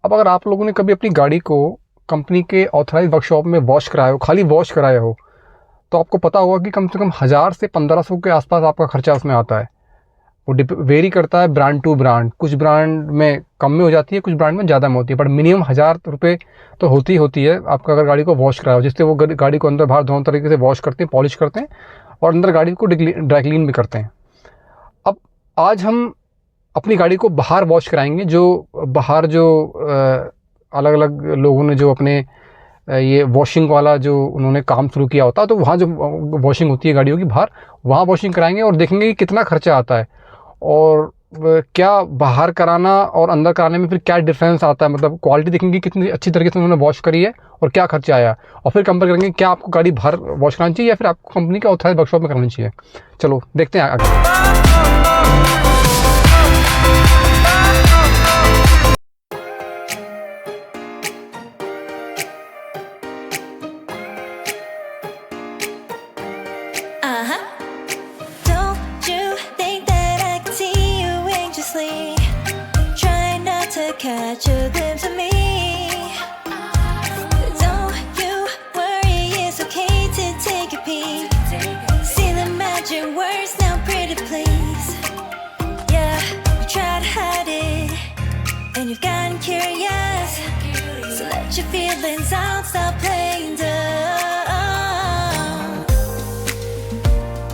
अब अगर आप लोगों ने कभी अपनी गाड़ी को कंपनी के ऑथराइज वर्कशॉप में वॉश कराया हो, खाली वॉश कराया हो, तो आपको पता होगा कि कम से कम 1000 से 1500 के आसपास आपका खर्चा उसमें आता है। वो वेरी करता है ब्रांड टू ब्रांड, कुछ ब्रांड में कम में हो जाती है, कुछ ब्रांड में ज़्यादा में होती है, बट मिनिमम 1000 रुपये तो होती ही होती है आपका अगर गाड़ी को वॉश कराया हो, जिससे वो गाड़ी को अंदर बाहर दोनों तरीके से वॉश करते हैं, पॉलिश करते हैं और अंदर गाड़ी को ड्राई क्लीन भी करते हैं। अब आज हम अपनी गाड़ी को बाहर वॉश कराएंगे, जो बाहर जो अलग अलग लोगों ने जो अपने ये वॉशिंग वाला जो उन्होंने काम शुरू किया होता है, तो वहाँ जो वॉशिंग होती है गाड़ियों की बाहर, वहाँ वॉशिंग कराएंगे और देखेंगे कि कितना खर्चा आता है और क्या बाहर कराना और अंदर कराने में फिर क्या डिफरेंस आता है, मतलब क्वालिटी देखेंगे कितनी अच्छी तरीके से उन्होंने वॉश करी है और क्या खर्चा आया, और फिर कंपेयर करेंगे क्या आपको गाड़ी बाहर वॉश करानी चाहिए या फिर आपको कंपनी के ऑथराइज वर्कशॉप में करानी चाहिए। चलो देखते हैं आगे। Don't you think that I can see you anxiously, trying not to catch a glimpse of me? Don't you worry, it's okay to take a peek. See the magic words now, pretty please. Yeah, you try to hide it, and you've gotten curious. So let your feelings out, stop playing dumb.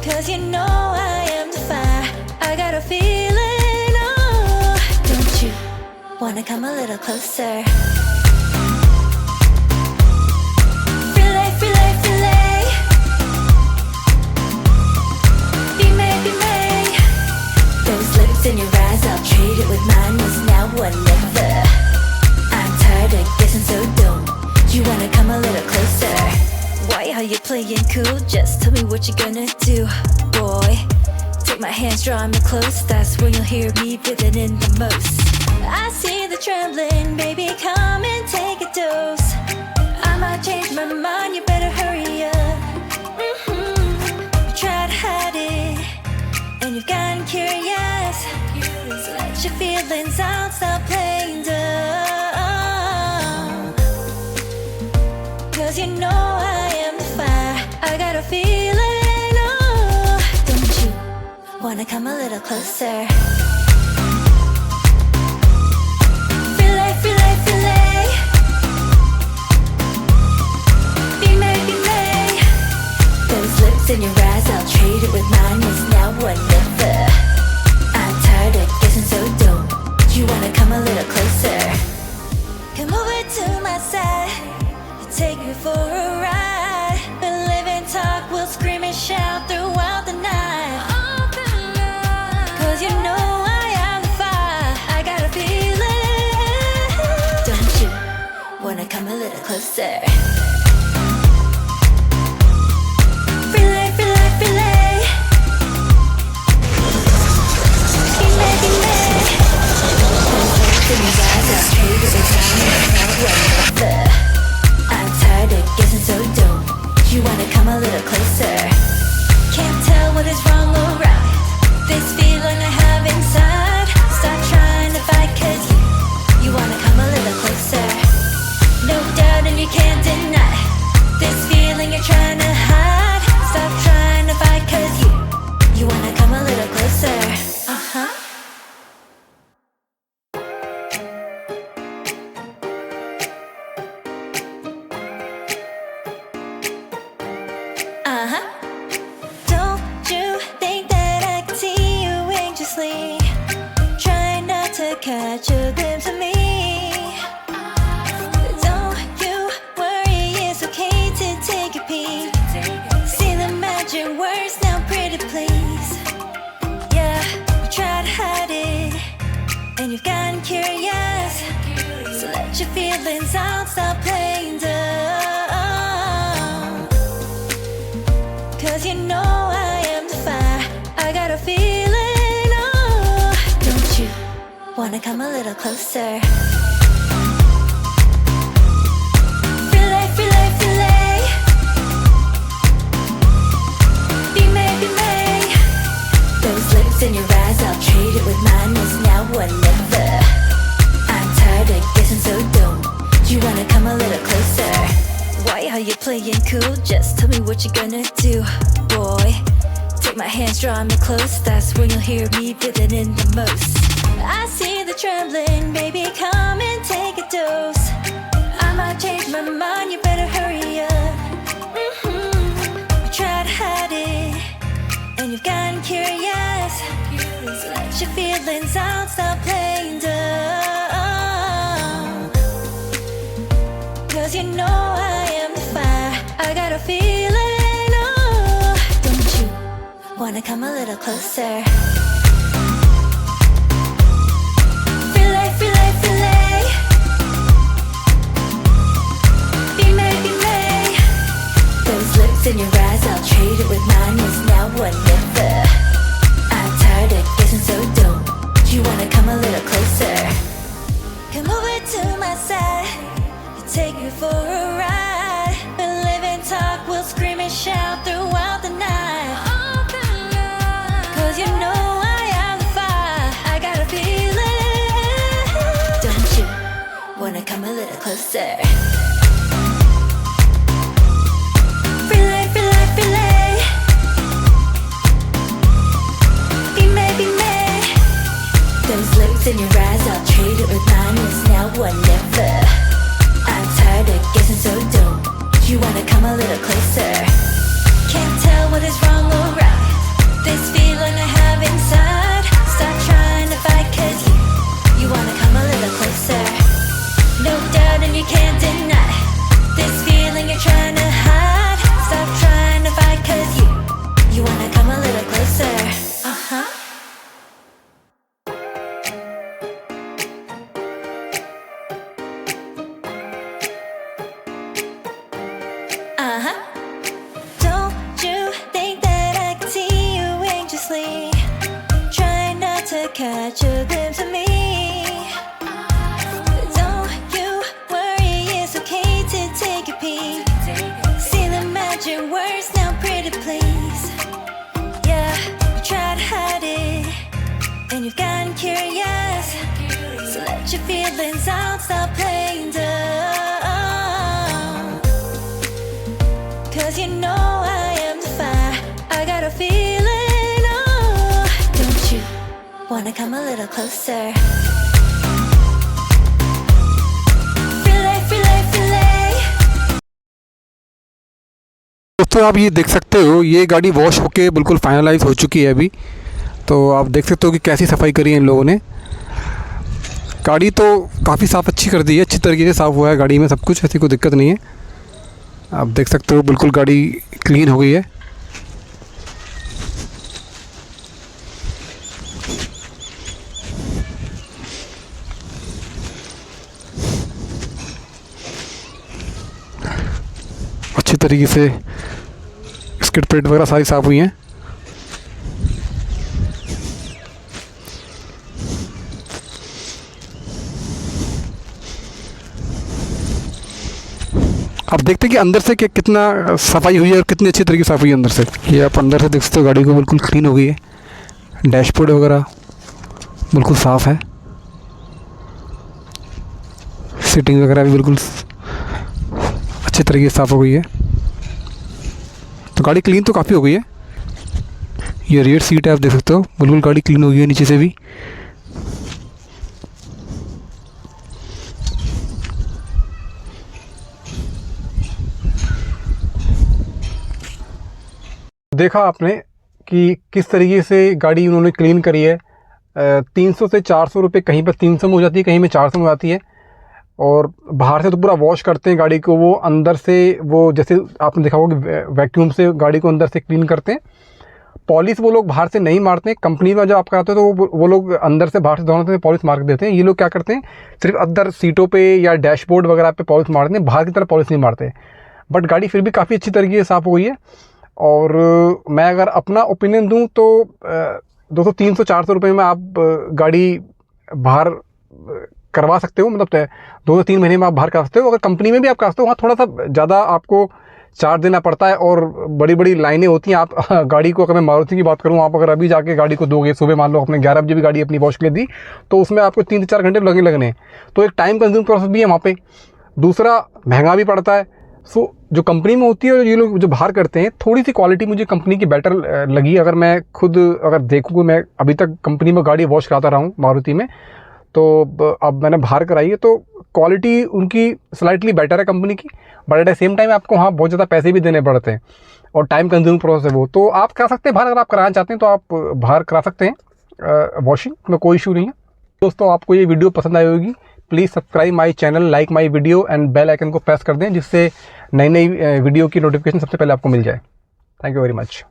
'Cause you know I am the fire, I got a feeling, oh. Don't you wanna come a little closer? Relay, relay, relay. Be made, be made. Those lips in your eyes, I'll trade it with mine. It's now or never. I'm tired of guessing, so don't you wanna come a little closer? Why are you playing cool? Just tell me what you're gonna do, boy. Take my hands, draw me close. That's when you'll hear me breathing in the most. I see the trembling, baby, come and take a dose. I might change my mind, you better hurry up. You try to hide it, and you've gotten curious. So let your feelings out, stop playing dumb. 'Cause you know I am the fire, I got a feeling, oh. Don't you wanna come a little closer? Relay, relay, relay. Be made, be made. Those lips in your eyes, I'll trade it with mine. It's now or never. I'm tired of guessing, so don't you wanna come a little closer? Come over to my side, take me for a ride. We'll live and talk, we'll scream and shout throughout the night. 'Cause you know I am the fire, I got a feeling. Don't you wanna come a little closer? Relay, relay, relay. Be made, be made. Those lips in your eyes, I'll trade it with time. Now whatever. I'm tired of guessing, so don't you wanna come a little closer? Can't tell what is wrong or right. This feeling I have inside. Stop trying to fight, 'cause you wanna come a little closer. No doubt and you can't deny this feeling you're trying to hide. Stop trying to fight, 'cause you wanna come a little closer. Uh-huh. Uh-huh. Don't you think that I can see you anxiously, trying not to catch a glimpse of me? Don't you worry, it's okay to take a peek. See the magic words now, pretty please. Yeah, you try to hide it, and you've gotten curious. So let your feelings out, stop playing dumb. 'Cause you know I am the fire, I got a feeling, oh. Don't you wanna come a little closer? Relay, relay, relay. Be made, be made. Those lips in your eyes, I'll trade it with mine. It's now or never. I'm tired of guessing, so how you're playing cool. Just tell me what you're gonna do, boy. Take my hands, draw me close. That's when you'll hear me feeling in the most. I see the trembling, baby, come and take a dose. I might change my mind, you better hurry up. You try to hide it, and you've gotten curious. So let your feelings out, stop playing dumb. 'Cause you know I am the fire, I got a feeling, oh. Don't you wanna come a little closer? Relay, relay, relay. Be May, be May. Those lips in your eyes, I'll trade it with mine. Is now or never. I'm tired of guessing, so don't you wanna come a little closer? Come over to my side, I'll take you for a ride. We'll live and talk, we'll scream and shout throughout the night. 'Cause you know I am the fire, I got a feeling. Don't you wanna come a little closer? Relay, relay, relay. Be May, be May. Those lips in your eyes, I'll trade it with mine. Is now or never. I'm tired of guessing, so don't you wanna come a little closer? Can't tell what is wrong or right. This feeling I have inside. Stop trying to fight, 'cause you wanna come a little closer. No doubt and you can't deny this feeling you're trying to hide. Stop trying to fight, 'cause you wanna come a little closer. Uh-huh. Uh-huh. Don't you think that I can see you anxiously? Try not to catch a glimpse of me. Don't you worry, it's okay to take a peek. See the magic words now, pretty please. Yeah, you try to hide it, and you've gotten curious. So let your feelings out, stop playing dumb. 'Cause you know I am the fire, I got a feeling, oh. Don't you wanna come a little closer? Relay, relay, relay. दोस्तों आप ये देख सकते हो, ये गाड़ी wash होके बिल्कुल फाइनलाइज हो चुकी है अभी। तो आप देख सकते हो कि कैसी सफाई करी है इन लोगों ने। गाड़ी तो काफ़ी साफ़ अच्छी कर दी है, अच्छी तरीके से साफ़ हुआ है गाड़ी में सब कुछ, ऐसी कोई दिक्कत नहीं है। आप देख सकते हो बिल्कुल गाड़ी क्लीन हो गई है। अच्छी तरीके से स्किड प्लेट वगैरह सारी साफ़ हुई हैं। आप देखते हैं कि अंदर से कितना सफाई हुई है और कितनी अच्छी तरीके से साफ़ हुई है अंदर से। ये आप अंदर से देख सकते हो, गाड़ी को बिल्कुल क्लीन हो गई है। डैशबोर्ड वगैरह बिल्कुल साफ़ है, सीटिंग वगैरह भी बिल्कुल अच्छे तरीके से साफ़ हो गई है। तो गाड़ी क्लीन तो काफ़ी हो गई है। ये रियर सीट है, आप देख सकते हो बिल्कुल गाड़ी क्लीन हो गई है नीचे से भी। देखा आपने कि किस तरीके से गाड़ी उन्होंने क्लीन करी है। 300 से 400 रुपये, कहीं पर 300 में हो जाती है, कहीं में 400 में हो जाती है। और बाहर से तो पूरा वॉश करते हैं गाड़ी को, वो अंदर से वो जैसे आपने देखा होगा कि वैक्यूम से गाड़ी को अंदर से क्लीन करते हैं। पॉलिश वो लोग बाहर से नहीं मारते हैं। कंपनी में जब आप कराते हो तो वो लोग अंदर से बाहर से दोनों से पॉलिश मार के देते हैं। ये लोग क्या करते हैं, सिर्फ अंदर सीटों पे या डैशबोर्ड वगैरह पे पॉलिश मारते हैं, बाहर की तरफ पॉलिश नहीं मारते। बट गाड़ी फिर भी काफ़ी अच्छी तरीके से साफ़ हो गई है। और मैं अगर अपना ओपिनियन दूं तो 200 300 400 रुपये में आप गाड़ी बाहर करवा सकते हो। मतलब 2 से 3 महीने में आप बाहर करा सकते हो। अगर कंपनी में भी आप करा सकते हो, वहाँ थोड़ा सा ज़्यादा आपको चार्ज देना पड़ता है और बड़ी बड़ी लाइनें होती हैं। आप गाड़ी को, अगर मैं मारुति की बात करूँ, आप अगर अभी जाके गाड़ी को दोगे, सुबह मान लो अपने 11 बजे भी गाड़ी अपनी वॉश के लिए दी, तो उसमें आपको 3 से 4 घंटे लगने हैं। तो एक टाइम कंज्यूम प्रोसेस भी है वहाँ पे। दूसरा, महंगा भी पड़ता है। सो जो कंपनी में होती है और ये लोग जो बाहर करते हैं, थोड़ी सी क्वालिटी मुझे कंपनी की बेटर लगी। अगर मैं खुद अगर देखूँ, मैं अभी तक कंपनी में गाड़ी वॉश कराता रहा हूँ मारुति में, तो अब मैंने बाहर कराई है तो क्वालिटी उनकी स्लाइटली बेटर है कंपनी की, but at the same time आपको वहाँ बहुत ज़्यादा पैसे भी देने पड़ते हैं और टाइम कंज्यूमिंग प्रोसेस है वो। तो आप करा सकते हैं बाहर, अगर आप कराना चाहते हैं तो आप बाहर करा सकते हैं वॉशिंग में, कोई इशू नहीं है। दोस्तों, आपको ये वीडियो पसंद आई होगी, please subscribe my channel, like my video and bell icon को प्रेस कर दें, जिससे नई नई वीडियो की नोटिफिकेशन सबसे पहले आपको मिल जाए। Thank you very much.